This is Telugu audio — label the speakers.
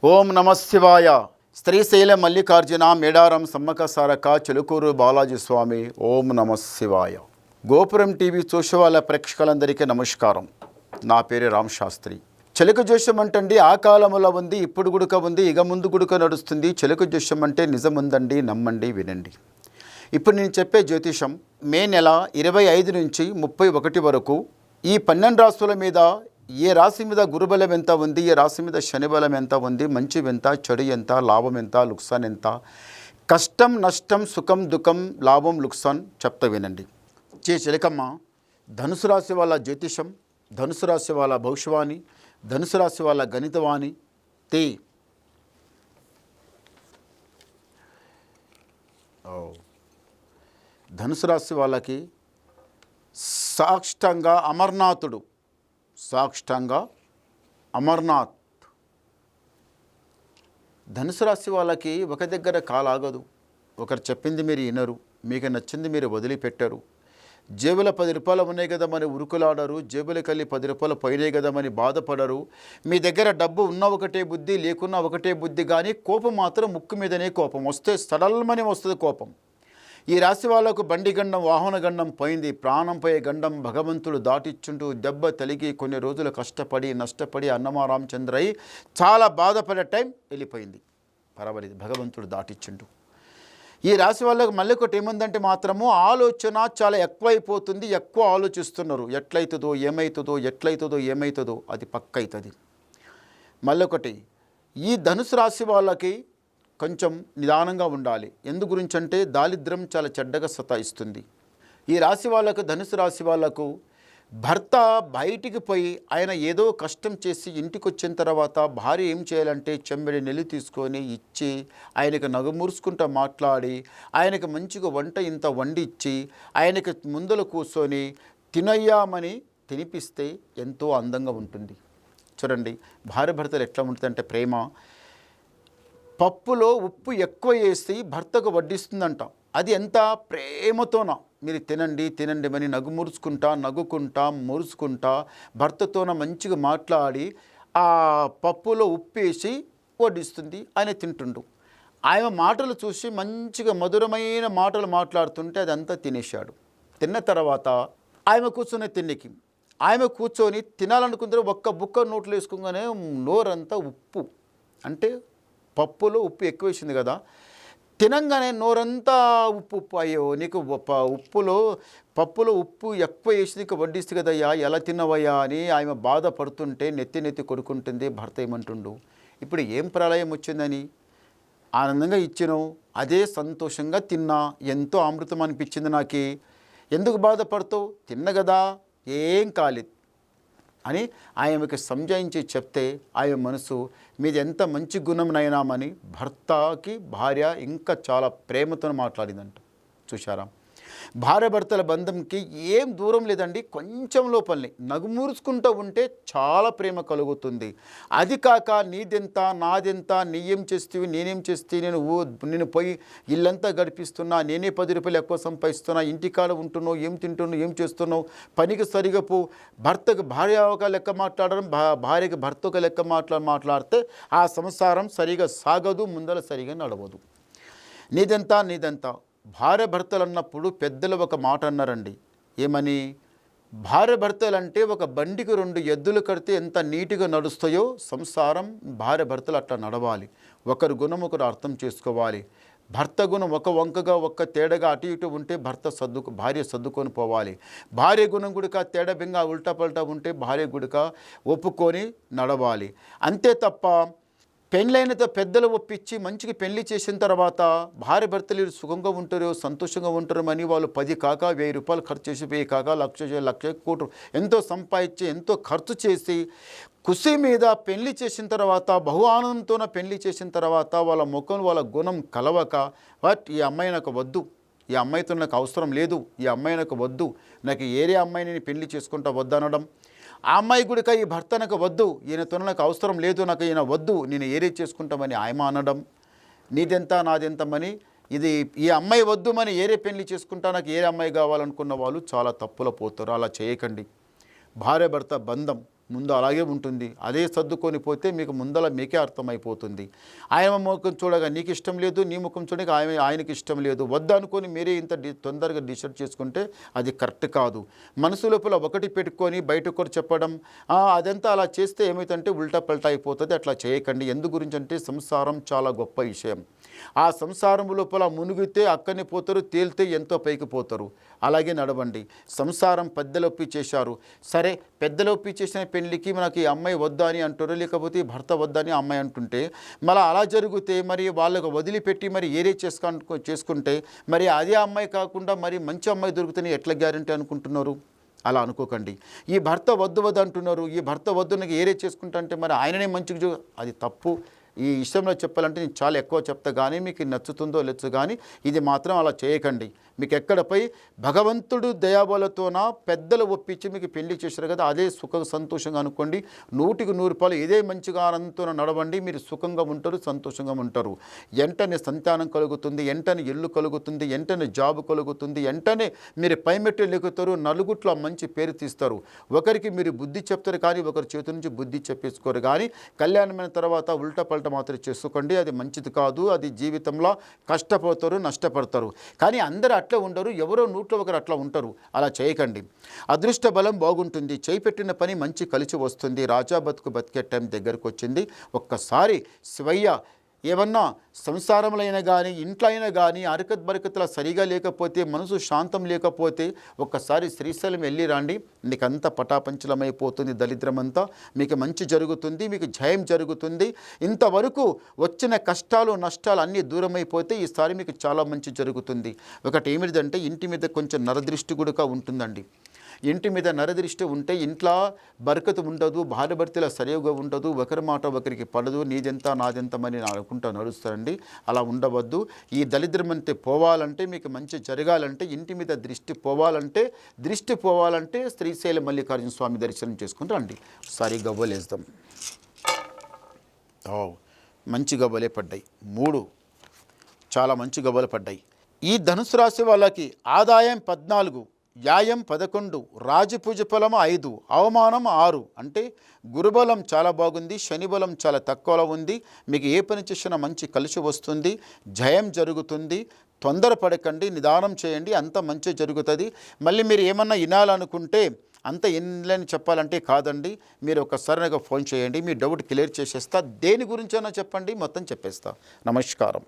Speaker 1: ఓం నమ శివాయ. శ్రీశైల మల్లికార్జున మేడారం సమ్మక సారక చిలుకూరు బాలాజీ స్వామి. ఓం నమ శివాయ. గోపురం టీవీ చూసే వాళ్ళ ప్రేక్షకులందరికీ నమస్కారం. నా పేరు రామ్ శాస్త్రి. చిలుక జోష్యం అంటండి ఆ కాలంలో ఉంది, ఇప్పుడు గుడుక ఉంది, ఇక ముందు గుడుక నడుస్తుంది. చిలుక జోష్యం అంటే నిజముందండి, నమ్మండి, వినండి. ఇప్పుడు నేను చెప్పే జ్యోతిషం మే నెల 25 నుంచి 31 వరకు ఈ 12 రాశుల మీద ఏ రాశి మీద గురుబలం ఎంత ఉంది, ఏ రాశి మీద శనిబలం ఎంత ఉంది, మంచి ఎంత, చెడు ఎంత, లాభం ఎంత, లుక్సాన్ ఎంత, కష్టం నష్టం, సుఖం దుఃఖం, లాభం లుక్సాన్ చెప్తా వినండి. చిలకమ్మ, ధనుసు రాశి వాళ్ళ జ్యోతిషం, ధనుసు రాశి వాళ్ళ భవిష్యవాణి, ధనుసు రాశి వాళ్ళ గణితవాణి తే ధనుసు రాశి వాళ్ళకి సాక్షాంగా అమర్నాథుడు, సాక్షాంగా అమర్నాథ్. ధనుసు రాశి వాళ్ళకి ఒక దగ్గర కాలాగదు. ఒకరు చెప్పింది మీరు వినరు, మీకు నచ్చింది మీరు వదిలిపెట్టరు. జేబుల 10 రూపాయలు ఉన్నాయి కదా మరి ఉరుకులాడరు, జేబులకు వెళ్ళి 10 రూపాయలు పోయినాయి కదా మరి బాధపడరు. మీ దగ్గర డబ్బు ఉన్న ఒకటే బుద్ధి, లేకున్నా ఒకటే బుద్ధి. కానీ కోపం మాత్రం ముక్కు మీదనే కోపం వస్తే సడల్మని వస్తుంది కోపం. ఈ రాశి వాళ్ళకు బండి గండం, వాహన గండం పోయింది. ప్రాణం పోయే గండం భగవంతుడు దాటిచ్చుంటూ దెబ్బ తలిగి కొన్ని రోజులు కష్టపడి నష్టపడి అన్నమారామచంద్రయ్య చాలా బాధపడే టైం వెళ్ళిపోయింది. పర్వాలేదు, భగవంతుడు దాటిచ్చుంటూ. ఈ రాశి వాళ్ళకు మళ్ళీ ఒకటి ఏముందంటే మాత్రము ఆలోచన చాలా ఎక్కువైపోతుంది. ఎక్కువ ఆలోచిస్తున్నారు. ఎట్లయితుందో ఏమవుతుందో అది పక్క అవుతుంది. మళ్ళీ ఒకటి, ఈ ధనుసు రాశి వాళ్ళకి కొంచెం నిదానంగా ఉండాలి. ఎందు గురించి అంటే దారిద్ర్యం చాలా చెడ్డగా సతాయిస్తుంది. ఈ రాశి వాళ్ళకు, ధనుసు రాశి వాళ్ళకు భర్త బయటికి పోయి ఆయన ఏదో కష్టం చేసి ఇంటికి వచ్చిన తర్వాత భార్య ఏం చేయాలంటే చెంబడి నెల్లి తీసుకొని ఇచ్చి ఆయనకు నగమూర్చుకుంటూ మాట్లాడి ఆయనకు మంచిగా వంట ఇంత వండిచ్చి ఆయనకు ముందర కూర్చొని తినయ్యామని తినిపిస్తే ఎంతో అందంగా ఉంటుంది. చూడండి, భార్య భర్తలు ఎట్లా ఉంటుందంటే ప్రేమ. పప్పులో ఉప్పు ఎక్కువ వేసి భర్తకు వడ్డిస్తుందంట. అది ఎంత ప్రేమతోన మీరు తినండి అని నవ్వుకుంటా మురుచుకుంటా భర్తతోన మంచిగా మాట్లాడి ఆ పప్పులో ఉప్పు వేసి వడ్డిస్తుంది. ఆయన తింటుండు. ఆయన మాటలు చూసి మంచిగా మధురమైన మాటలు మాట్లాడుతుంటే అదంతా తినేశాడు. తిన్న తర్వాత ఆయన కూర్చునే తిండికి ఆయన కూర్చొని తినాలనుకుంటే ఒక్క బుక్క నోట్లు వేసుకోగానే నోరంతా ఉప్పు, అంటే పప్పులో ఉప్పు ఎక్కువ వేసింది కదా, తినంగానే నోరంతా ఉప్పు. అయ్యో నీకు పప్పులో ఉప్పు ఎక్కువ వేసి నీకు వడ్డిస్తుంది కదయ్యా, ఎలా తిన్నవయ్యా అని ఆమె బాధపడుతుంటే నెత్తి కొడుకుంటుంది. భర్త ఏమంటుండు, ఇప్పుడు ఏం ప్రళయం వచ్చిందని ఆనందంగా ఇచ్చినావు, అదే సంతోషంగా తిన్నా, ఎంతో అమృతం అనిపించింది నాకు, ఎందుకు బాధపడతావు, తిన్న కదా ఏం కాలేదు అని ఆయనకి సంజాయించి చెప్తే ఆయన మనసు మీద ఎంత మంచి గుణంనైనామని భర్తకి భార్య ఇంకా చాలా ప్రేమతో మాట్లాడిందంట. చూశారా, భార్య భర్తల బంధంకి ఏం దూరం లేదండి, కొంచెం లోపలనే నగుమూర్చుకుంటూ ఉంటే చాలా ప్రేమ కలుగుతుంది. అది కాక నీదెంత నాదెంత, నీయేం చేస్తేవి నేనేం చేస్తే, నేను పోయి ఇల్లంతా గడిపిస్తున్నా, నేనే 10 రూపాయలు ఎక్కువ సంపాదిస్తున్నా, ఇంటికాడ ఉంటున్నావు, ఏం తింటున్నావు, ఏం చేస్తున్నావు, పనికి సరిగా పో. భర్తకు భార్య ఒక లెక్క మాట్లాడడం, భార్యకి భర్త ఒక లెక్క మాట్లాడితే ఆ సంసారం సరిగా సాగదు, ముందర సరిగా నడవదు. నీదెంత భార్య భర్తలు అన్నప్పుడు పెద్దలు ఒక మాట అన్నారండి. ఏమని? భార్య భర్తలు అంటే ఒక బండికి 2 ఎద్దులు కడితే ఎంత నీట్గా నడుస్తాయో సంసారం భార్య భర్తలు అట్లా నడవాలి. ఒకరి గుణం ఒకరు అర్థం చేసుకోవాలి. భర్త గుణం ఒక వంకగా ఒక్క తేడాగా అటు ఇటు ఉంటే భార్య సర్దుకొని పోవాలి. భార్య గుణం గుడిక తేడా బెంగా ఉల్టా పల్టా ఉంటే భార్య గుడిక ఒప్పుకొని నడవాలి. అంతే తప్ప పెళ్ళైనతో పెద్దలు ఒప్పించి మంచిగా పెళ్లి చేసిన తర్వాత భార్య భర్తలు సుఖంగా ఉంటారు, సంతోషంగా ఉంటారు అని వాళ్ళు 10 కాక 1000 రూపాయలు ఖర్చు చేసి 1000 కాక లక్ష కోట్లు ఎంతో సంపాదించి ఎంతో ఖర్చు చేసి ఖుషి మీద పెళ్లి చేసిన తర్వాత బహు ఆనందంతో పెళ్లి చేసిన తర్వాత వాళ్ళ ముఖం వాళ్ళ గుణం కలవక, ఈ అమ్మాయి నాకు వద్దు, ఈ అమ్మాయితో నాకు అవసరం లేదు, ఈ అమ్మాయి నాకు వద్దు, నాకు ఏరే అమ్మాయిని నేను పెళ్లి చేసుకుంటా వద్దనడం. ఆ అమ్మాయి గుడిక ఈ భర్త నాకు వద్దు, ఈయనతో నాకు అవసరం లేదు, నాకు ఈయన వద్దు, నేను ఏరే చేసుకుంటామని ఆయమ అనడం. నీదెంత నాదెంతమని ఈ అమ్మాయి వద్దు అని ఏరే పెళ్లి చేసుకుంటా, నాకు ఏరే అమ్మాయి కావాలనుకున్న వాళ్ళు చాలా తప్పులో పోతారు. అలా చేయకండి. భార్య భర్త బంధం ముందు అలాగే ఉంటుంది. అదే సర్దుకొని పోతే మీకు ముందల మీకే అర్థమైపోతుంది. ఆయన ముఖం చూడగా నీకు ఇష్టం లేదు, నీ ముఖం చూడగా ఆయనకి ఇష్టం లేదు, వద్దనుకొని మీరే ఇంత తొందరగా డిసైడ్ చేసుకుంటే అది కరెక్ట్ కాదు. మనసు లోపల ఒకటి పెట్టుకొని బయట ఒకటి చెప్పడం, అదంతా అలా చేస్తే ఏమైతుందంటే ఉల్టా పల్టా అయిపోతుంది. అట్లా చేయకండి. ఎందు గురించి అంటే సంసారం చాలా గొప్ప విషయం. ఆ సంసారం లోపల మునిగితే అక్కనే పోతారు, తేలితే ఎంతో పైకి పోతారు. అలాగే నడవండి. సంసారం పెద్దలు ఒప్పి చేశారు, సరే పెద్దలు ఒప్పి చేసిన పెళ్ళికి మనకి ఈ అమ్మాయి వద్దా అని అంటారు, లేకపోతే భర్త వద్దని అమ్మాయి అంటుంటే మళ్ళీ అలా జరిగితే మరి వాళ్ళకు వదిలిపెట్టి మరి ఏరే చేసుకుంటే మరి అదే అమ్మాయి కాకుండా మరి మంచి అమ్మాయి దొరుకుతుంది ఎట్లా గ్యారంటీ అనుకుంటున్నారు? అలా అనుకోకండి. ఈ భర్త వద్దు వద్దు అంటున్నారు, ఈ భర్త వద్దు నాకు ఏరే చేసుకుంటా అంటే మరి ఆయననే మంచిగా అది తప్పు. ఈ విషయంలో చెప్పాలంటే నేను చాలా ఎక్కువ చెప్తా, కానీ మీకు నచ్చుతుందో లేచు, కానీ ఇది మాత్రం అలా చేయకండి. మీకు ఎక్కడపై భగవంతుడు దయాబలతోన పెద్దలు ఒప్పించి మీకు పెళ్లి చేశారు కదా, అదే సుఖ సంతోషంగా అనుకోండి. 100కి 100 ఇదే మంచిగా ఆనందంతో నడవండి. మీరు సుఖంగా ఉంటారు, సంతోషంగా ఉంటారు. వెంటనే సంతానం కలుగుతుంది, వెంటనే ఇల్లు కలుగుతుంది, వెంటనే జాబ్ కలుగుతుంది, వెంటనే మీరు పైమెట్లు ఎక్కుతారు, నలుగుట్లో మంచి పేరు తీస్తారు. ఒకరికి మీరు బుద్ధి చెప్తారు, కానీ ఒకరి చేతి నుంచి బుద్ధి చెప్పేసుకోరు. కానీ కళ్యాణమైన తర్వాత ఉల్టా పల్ట మాత్రం చేసుకోండి, అది మంచిది కాదు. అది జీవితంలో కష్టపోతారు, నష్టపడతారు. కానీ అందరూ అట్లా ఉండరు, ఎవరో 100లో ఒకరు అట్లా ఉంటారు. అలా చేయకండి. అదృష్ట బలం బాగుంటుంది, చేయిపెట్టిన పని మంచి కలిసి వస్తుంది. రాజా బతుకు బతికే టైం దగ్గరకు వచ్చింది. ఒక్కసారి శివయ్య ఏమన్నా సంసారంలో అయినా కానీ ఇంట్లో అయినా కానీ అరకత్ బరకత్లా సరిగా లేకపోతే, మనసు శాంతం లేకపోతే ఒక్కసారి శ్రీశైలం వెళ్ళి రండి. మీకు అంతా పటాపంచలమైపోతుంది. దరిద్రమంతా మీకు మంచి జరుగుతుంది, మీకు జయం జరుగుతుంది. ఇంతవరకు వచ్చిన కష్టాలు నష్టాలు అన్నీ దూరమైపోతే ఈసారి మీకు చాలా మంచి జరుగుతుంది. ఒకటి ఏమిటంటే ఇంటి మీద కొంచెం నరదృష్టి కూడా ఉంటుందండి. ఇంటి మీద నరదృష్టి ఉంటే ఇంట్లో బరకతు ఉండదు, భార్యాభర్తల సరిగా ఉండదు, ఒకరి మాట ఒకరికి పడదు, నీదెంత నాదెంత అని అనుకుంటా నడుస్తారండి. అలా ఉండవద్దు. ఈ దరిద్రమంతే పోవాలంటే, మీకు మంచి జరగాలంటే, ఇంటి మీద దృష్టి పోవాలంటే శ్రీశైల మల్లికార్జున స్వామి దర్శనం చేసుకుని రండి. ఒకసారి గవ్వలేద్దాం. మంచి గవ్వలే పడ్డాయి, 3 చాలా మంచి గవ్వలు పడ్డాయి. ఈ ధనుసు రాశి వాళ్ళకి ఆదాయం 14, వ్యాయం 11, రాజపూజ ఫలం 5, అవమానం 6. అంటే గురుబలం చాలా బాగుంది, శనిబలం చాలా తక్కువలో ఉంది. మీకు ఏ పని చేసినా మంచి కలిసి వస్తుంది, జయం జరుగుతుంది. తొందరపడకండి, నిదానం చేయండి, అంత మంచి జరుగుతుంది. మళ్ళీ మీరు ఏమన్నా వినాలనుకుంటే అంత ఎన్లని చెప్పాలంటే కాదండి, మీరు ఒకసారి నాకు ఫోన్ చేయండి, మీ డౌట్ క్లియర్ చేసేస్తా. దేని గురించైనా చెప్పండి, మొత్తం చెప్పేస్తా. నమస్కారం.